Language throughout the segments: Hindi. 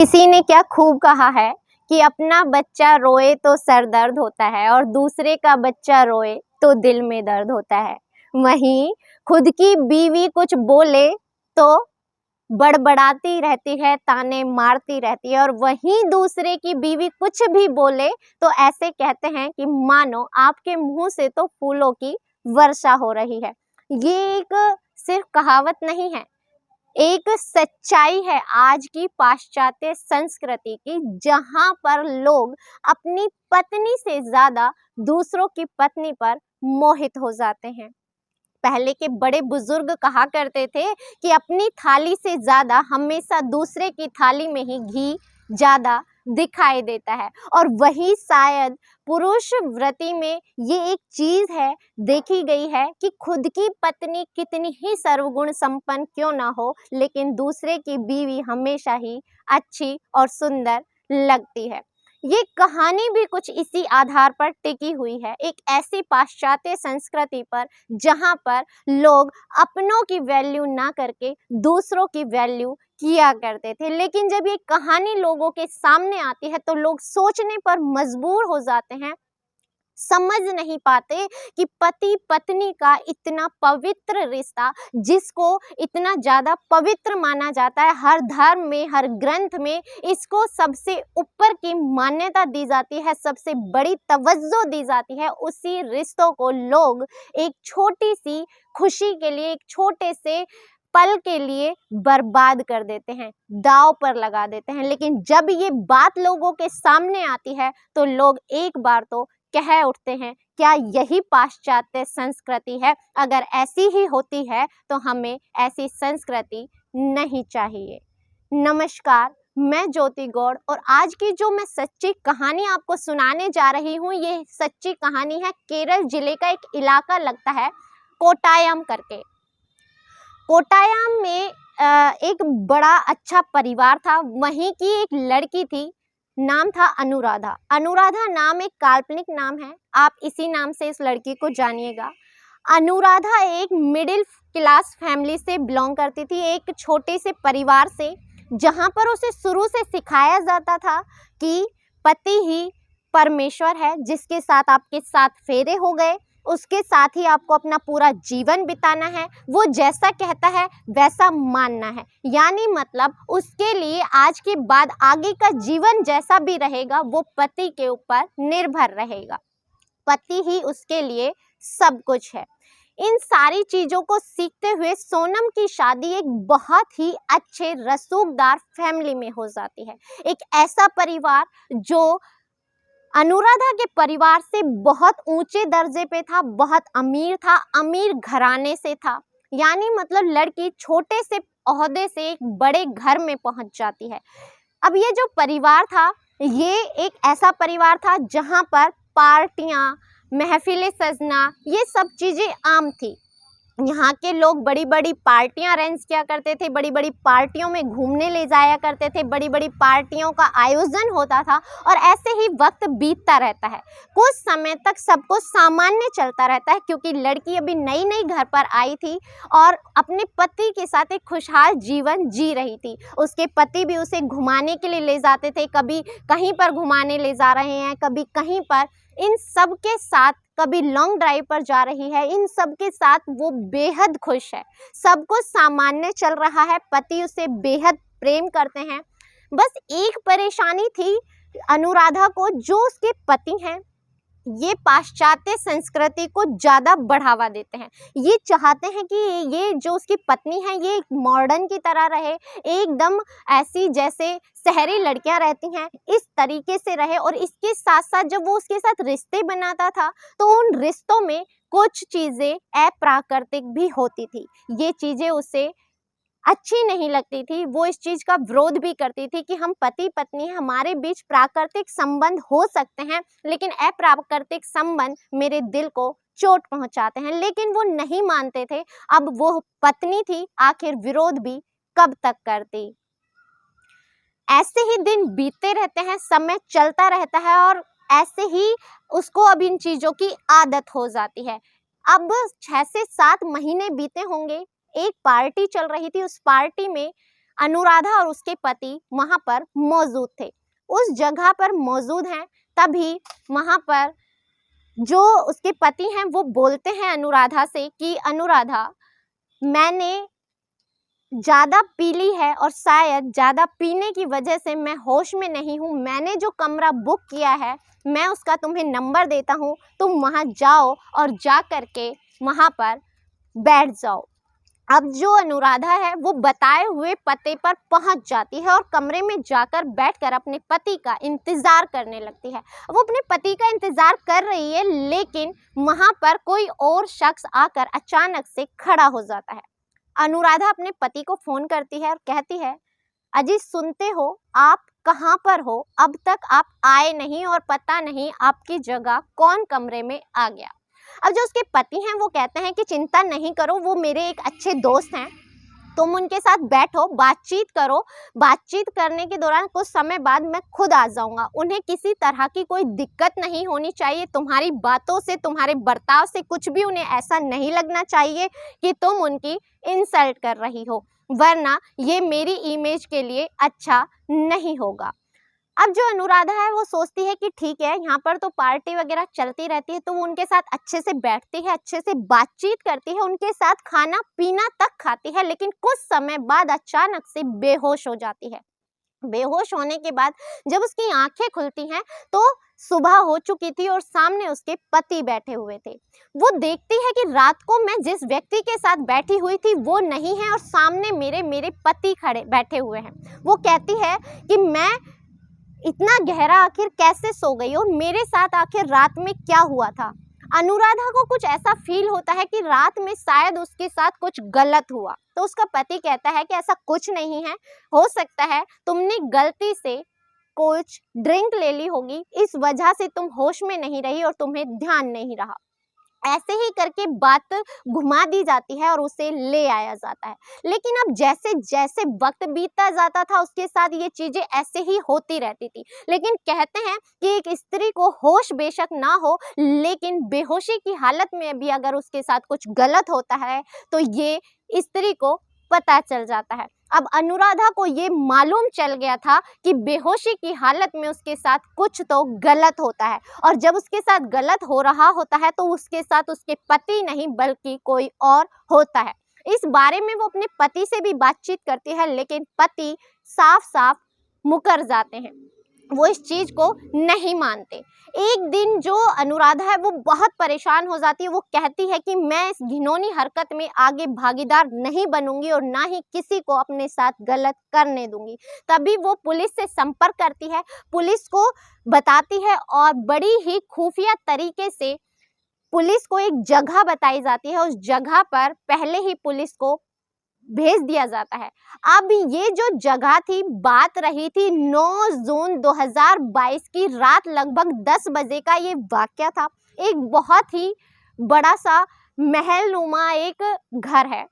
किसी ने क्या खूब कहा है कि अपना बच्चा रोए तो सर दर्द होता है और दूसरे का बच्चा रोए तो दिल में दर्द होता है। वहीं खुद की बीवी कुछ बोले तो बड़बड़ाती रहती है, ताने मारती रहती है, और वहीं दूसरे की बीवी कुछ भी बोले तो ऐसे कहते हैं कि मानो आपके मुंह से तो फूलों की वर्षा हो रही है। ये एक सिर्फ कहावत नहीं है, एक सच्चाई है आज की पाश्चात्य संस्कृति की, जहां पर लोग अपनी पत्नी से ज्यादा दूसरों की पत्नी पर मोहित हो जाते हैं। पहले के बड़े बुजुर्ग कहा करते थे कि अपनी थाली से ज्यादा हमेशा दूसरे की थाली में ही घी ज्यादा दिखाई देता है, और वही शायद पुरुष वृत्ति में ये एक चीज है, देखी गई है कि खुद की पत्नी कितनी ही सर्वगुण संपन्न क्यों ना हो, लेकिन दूसरे की बीवी हमेशा ही अच्छी और सुंदर लगती है। ये कहानी भी कुछ इसी आधार पर टिकी हुई है, एक ऐसी पाश्चात्य संस्कृति पर जहां पर लोग अपनों की वैल्यू ना करके दूसरों की वैल्यू किया करते थे। लेकिन जब ये कहानी लोगों के सामने आती है तो लोग सोचने पर मजबूर हो जाते हैं, समझ नहीं पाते कि पति पत्नी का इतना पवित्र रिश्ता, जिसको इतना ज्यादा पवित्र माना जाता है, हर धर्म में हर ग्रंथ में इसको सबसे ऊपर की मान्यता दी जाती है, सबसे बड़ी तवज्जो दी जाती है, उसी रिश्तों को लोग एक छोटी सी खुशी के लिए, एक छोटे से पल के लिए बर्बाद कर देते हैं, दांव पर लगा देते हैं। लेकिन जब ये बात लोगों के सामने आती है तो लोग एक बार तो कह उठते हैं, क्या यही पाश्चात्य संस्कृति है? अगर ऐसी ही होती है तो हमें ऐसी संस्कृति नहीं चाहिए। नमस्कार, मैं ज्योति गौड़, और आज की जो मैं सच्ची कहानी आपको सुनाने जा रही हूँ, ये सच्ची कहानी है केरल जिले का एक इलाका लगता है कोट्टायम करके। कोट्टायम में एक बड़ा अच्छा परिवार था। वहीं की एक लड़की थी, नाम था अनुराधा। अनुराधा नाम एक काल्पनिक नाम है, आप इसी नाम से इस लड़की को जानिएगा। अनुराधा एक मिडिल क्लास फैमिली से बिलोंग करती थी, एक छोटे से परिवार से, जहां पर उसे शुरू से सिखाया जाता था कि पति ही परमेश्वर है, जिसके साथ आपके 7 फेरे हो गए उसके साथ ही आपको अपना पूरा जीवन बिताना है, वो जैसा कहता है वैसा मानना है। यानी मतलब उसके लिए आज के बाद आगे का जीवन जैसा भी रहेगा वो पति के ऊपर निर्भर रहेगा, पति ही उसके लिए सब कुछ है। इन सारी चीजों को सीखते हुए सोनम की शादी एक बहुत ही अच्छे रसूखदार फैमिली में हो जाती है। एक ऐसा परिवार जो अनुराधा के परिवार से बहुत ऊंचे दर्जे पे था, बहुत अमीर था, अमीर घराने से था। यानी मतलब लड़की छोटे से ओहदे से एक बड़े घर में पहुंच जाती है। अब ये जो परिवार था, ये एक ऐसा परिवार था जहां पर पार्टियां, महफिलें सजना, ये सब चीजें आम थी। यहाँ के लोग बड़ी बड़ी पार्टियां अरेंज किया करते थे, बड़ी बड़ी पार्टियों में घूमने ले जाया करते थे, बड़ी बड़ी पार्टियों का आयोजन होता था, और ऐसे ही वक्त बीतता रहता है। कुछ समय तक सबको सामान्य चलता रहता है, क्योंकि लड़की अभी नई नई घर पर आई थी और अपने पति के साथ एक खुशहाल जीवन जी रही थी। उसके पति भी उसे घुमाने के लिए ले जाते थे, कभी कहीं पर घुमाने ले जा रहे हैं, कभी कहीं पर। इन सब के साथ कभी लॉन्ग ड्राइव पर जा रही है, इन सब के साथ वो बेहद खुश है, सब कुछ सामान्य चल रहा है, पति उसे बेहद प्रेम करते हैं। बस एक परेशानी थी अनुराधा को, जो उसके पति हैं ये पाश्चात्य संस्कृति को ज़्यादा बढ़ावा देते हैं। ये चाहते हैं कि ये जो उसकी पत्नी है ये मॉडर्न की तरह रहे, एकदम ऐसी जैसे शहरी लड़कियां रहती हैं इस तरीके से रहे। और इसके साथ साथ जब वो उसके साथ रिश्ते बनाता था तो उन रिश्तों में कुछ चीज़ें अप्राकृतिक भी होती थी। ये चीज़ें उसे अच्छी नहीं लगती थी, वो इस चीज का विरोध भी करती थी कि हम पति पत्नी, हमारे बीच प्राकृतिक संबंध हो सकते हैं, लेकिन अप्राकृतिक संबंध मेरे दिल को चोट पहुंचाते हैं। लेकिन वो नहीं मानते थे। अब वो पत्नी थी, आखिर विरोध भी कब तक करती। ऐसे ही दिन बीतते रहते हैं, समय चलता रहता है, और ऐसे ही उसको अब इन चीजों की आदत हो जाती है। अब 6 से 7 महीने बीते होंगे, एक पार्टी चल रही थी। उस पार्टी में अनुराधा और उसके पति वहाँ पर मौजूद थे। उस जगह पर मौजूद हैं, तभी वहाँ पर जो उसके पति हैं वो बोलते हैं अनुराधा से कि अनुराधा, मैंने ज़्यादा पी ली है और शायद ज़्यादा पीने की वजह से मैं होश में नहीं हूँ। मैंने जो कमरा बुक किया है मैं उसका तुम्हें नंबर देता हूँ, तुम वहाँ जाओ और जा कर के वहाँ पर बैठ जाओ। अब जो अनुराधा है वो बताए हुए पते पर पहुंच जाती है और कमरे में जाकर बैठकर अपने पति का इंतज़ार करने लगती है। वो अपने पति का इंतज़ार कर रही है, लेकिन वहाँ पर कोई और शख्स आकर अचानक से खड़ा हो जाता है। अनुराधा अपने पति को फ़ोन करती है और कहती है, अजी सुनते हो, आप कहाँ पर हो? अब तक आप आए नहीं और पता नहीं आपकी जगह कौन कमरे में आ गया। अब जो उसके पति हैं वो कहते हैं कि चिंता नहीं करो, वो मेरे एक अच्छे दोस्त हैं, तुम उनके साथ बैठो, बातचीत करो। बातचीत करने के दौरान कुछ समय बाद मैं खुद आ जाऊंगा। उन्हें किसी तरह की कोई दिक्कत नहीं होनी चाहिए, तुम्हारी बातों से, तुम्हारे बर्ताव से कुछ भी उन्हें ऐसा नहीं लगना चाहिए कि तुम उनकी इंसल्ट कर रही हो, वरना ये मेरी इमेज के लिए अच्छा नहीं होगा। अब जो अनुराधा है वो सोचती है कि ठीक है, यहाँ पर तो पार्टी वगैरह चलती रहती है, तो वो उनके साथ अच्छे से बैठती है, अच्छे से बातचीत करती है, उनके साथ खाना पीना तक खाती है, लेकिन कुछ समय बाद अचानक से बेहोश हो जाती है। बेहोश होने के बाद जब उसकी आंखें खुलती हैं तो सुबह हो चुकी थी और सामने उसके पति बैठे हुए थे। वो देखती है कि रात को मैं जिस व्यक्ति के साथ बैठी हुई थी वो नहीं है और सामने मेरे पति खड़े बैठे हुए हैं। वो कहती है कि मैं इतना गहरा आखिर कैसे सो गई और मेरे साथ आखिर रात में क्या हुआ था। अनुराधा को कुछ ऐसा फील होता है कि रात में शायद उसके साथ कुछ गलत हुआ, तो उसका पति कहता है कि ऐसा कुछ नहीं है, हो सकता है तुमने गलती से कुछ ड्रिंक ले ली होगी, इस वजह से तुम होश में नहीं रही और तुम्हें ध्यान नहीं रहा। ऐसे ही करके बात घुमा दी जाती है और उसे ले आया जाता है। लेकिन अब जैसे जैसे वक्त बीतता जाता था उसके साथ ये चीजें ऐसे ही होती रहती थी। लेकिन कहते हैं कि एक स्त्री को होश बेशक ना हो, लेकिन बेहोशी की हालत में भी अगर उसके साथ कुछ गलत होता है तो ये स्त्री को पता चल जाता है। अब अनुराधा को ये मालूम चल गया था कि बेहोशी की हालत में उसके साथ कुछ तो गलत होता है, और जब उसके साथ गलत हो रहा होता है तो उसके साथ उसके पति नहीं बल्कि कोई और होता है। इस बारे में वो अपने पति से भी बातचीत करती है, लेकिन पति साफ साफ मुकर जाते हैं, वो इस चीज को नहीं मानते। एक दिन जो अनुराधा है वो बहुत परेशान हो जाती है। वो कहती है कि मैं इस घिनौनी हरकत में आगे भागीदार नहीं बनूंगी और ना ही किसी को अपने साथ गलत करने दूंगी। तभी वो पुलिस से संपर्क करती है, पुलिस को बताती है और बड़ी ही खुफिया तरीके से पुलिस को एक जगह बताई जाती है। उस जगह पर पहले ही पुलिस को भेज दिया जाता है। अब ये जो जगह थी, बात रही थी 9 जून 2022 की रात लगभग 10 बजे का ये वाकया था। एक बहुत ही बड़ा सा महल नुमा एक घर है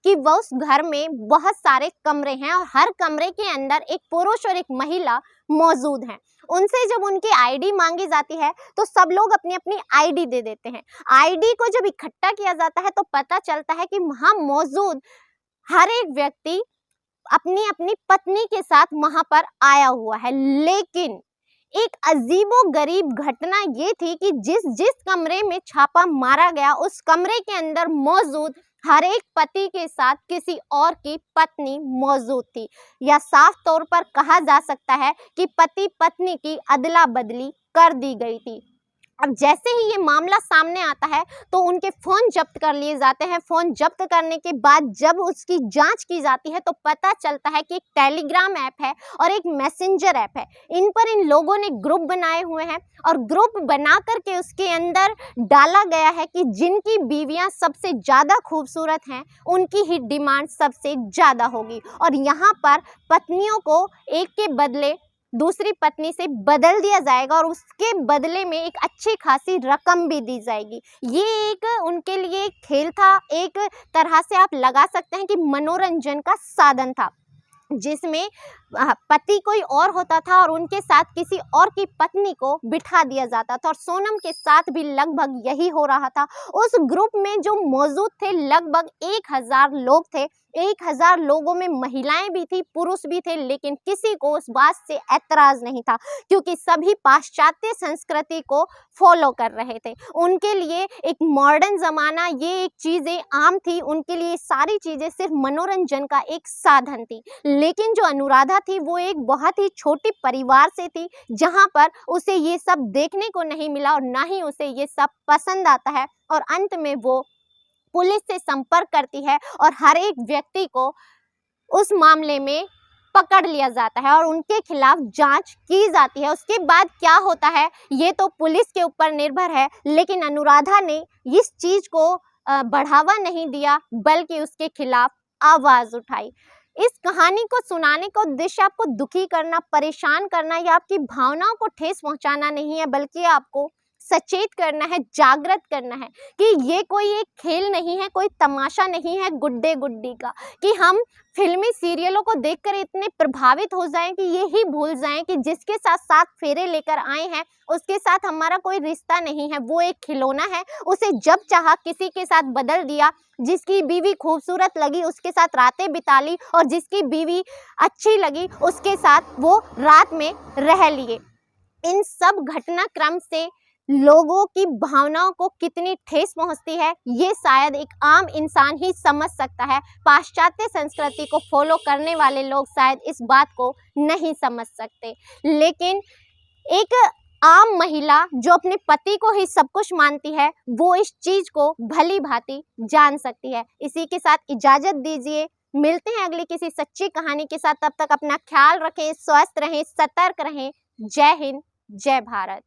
कि वह उस घर में बहुत सारे कमरे हैं और हर कमरे के अंदर एक पुरुष और एक महिला मौजूद हैं। उनसे जब उनकी आईडी मांगी जाती है तो सब लोग अपनी अपनी आईडी दे देते हैं। आईडी को जब इकट्ठा किया जाता है तो पता चलता है कि वहाँ मौजूद हर एक व्यक्ति अपनी अपनी पत्नी के साथ वहां पर आया हुआ है। लेकिन एक अजीबोगरीब घटना ये थी कि जिस कमरे में छापा मारा गया उस कमरे के अंदर मौजूद हर एक पति के साथ किसी और की पत्नी मौजूद थी, या साफ तौर पर कहा जा सकता है कि पति पत्नी की अदला बदली कर दी गई थी। अब जैसे ही ये मामला सामने आता है तो उनके फ़ोन जब्त कर लिए जाते हैं। फ़ोन जब्त करने के बाद जब उसकी जांच की जाती है तो पता चलता है कि एक टेलीग्राम ऐप है और एक मैसेंजर ऐप है। इन पर इन लोगों ने ग्रुप बनाए हुए हैं और ग्रुप बना करके उसके अंदर डाला गया है कि जिनकी बीवियां सबसे ज़्यादा खूबसूरत हैं उनकी ही डिमांड सबसे ज़्यादा होगी, और यहाँ पर पत्नियों को एक के बदले दूसरी पत्नी से बदल दिया जाएगा और उसके बदले में एक अच्छी खासी रकम भी दी जाएगी। ये एक उनके लिए एक खेल था, एक तरह से आप लगा सकते हैं कि मनोरंजन का साधन था, जिसमें पति कोई और होता था और उनके साथ किसी और की पत्नी को बिठा दिया जाता था, और सोनम के साथ भी लगभग यही हो रहा था। उस ग्रुप में जो मौजूद थे लगभग 1000 लोग थे। 1000 लोगों में महिलाएं भी थी, पुरुष भी थे, लेकिन किसी को उस बात से ऐतराज नहीं था, क्योंकि सभी पाश्चात्य संस्कृति को फॉलो कर रहे थे। उनके लिए एक मॉडर्न ज़माना, ये एक चीज़ें आम थी, उनके लिए सारी चीज़ें सिर्फ मनोरंजन का एक साधन थी। लेकिन जो अनुराधा थी वो एक बहुत ही छोटे परिवार से थी, जहाँ पर उसे ये सब देखने को नहीं मिला और ना ही उसे ये सब पसंद आता है, और अंत में वो पुलिस से संपर्क करती है और हर एक व्यक्ति को उस मामले में पकड़ लिया जाता है और उनके खिलाफ जांच की जाती है। उसके बाद क्या होता है ये तो पुलिस के ऊपर निर्भर है, लेकिन अनुराधा ने इस चीज़ को बढ़ावा नहीं दिया, बल्कि उसके खिलाफ आवाज़ उठाई। इस कहानी को सुनाने का उद्देश्य आपको दुखी करना, परेशान करना या आपकी भावनाओं को ठेस पहुंचाना नहीं है, बल्कि आपको सचेत करना है, जागृत करना है कि ये कोई एक खेल नहीं है, कोई तमाशा नहीं है गुड्डे गुड्डी का, कि हम फिल्मी सीरियलों को देखकर इतने प्रभावित हो जाएं कि ये ही भूल जाएं कि जिसके साथ 7 फेरे लेकर आए हैं उसके साथ हमारा कोई रिश्ता नहीं है, वो एक खिलौना है, उसे जब चाहा किसी के साथ बदल दिया, जिसकी बीवी खूबसूरत लगी उसके साथ रातें बिता ली और जिसकी बीवी अच्छी लगी उसके साथ वो रात में रह लिए। इन सब घटनाक्रम से लोगों की भावनाओं को कितनी ठेस पहुंचती है ये शायद एक आम इंसान ही समझ सकता है। पाश्चात्य संस्कृति को फॉलो करने वाले लोग शायद इस बात को नहीं समझ सकते, लेकिन एक आम महिला जो अपने पति को ही सब कुछ मानती है वो इस चीज को भली भांति जान सकती है। इसी के साथ इजाजत दीजिए, मिलते हैं अगली किसी सच्ची कहानी के साथ। तब तक अपना ख्याल रखें, स्वस्थ रहें, सतर्क रहें। जय हिंद, जय भारत।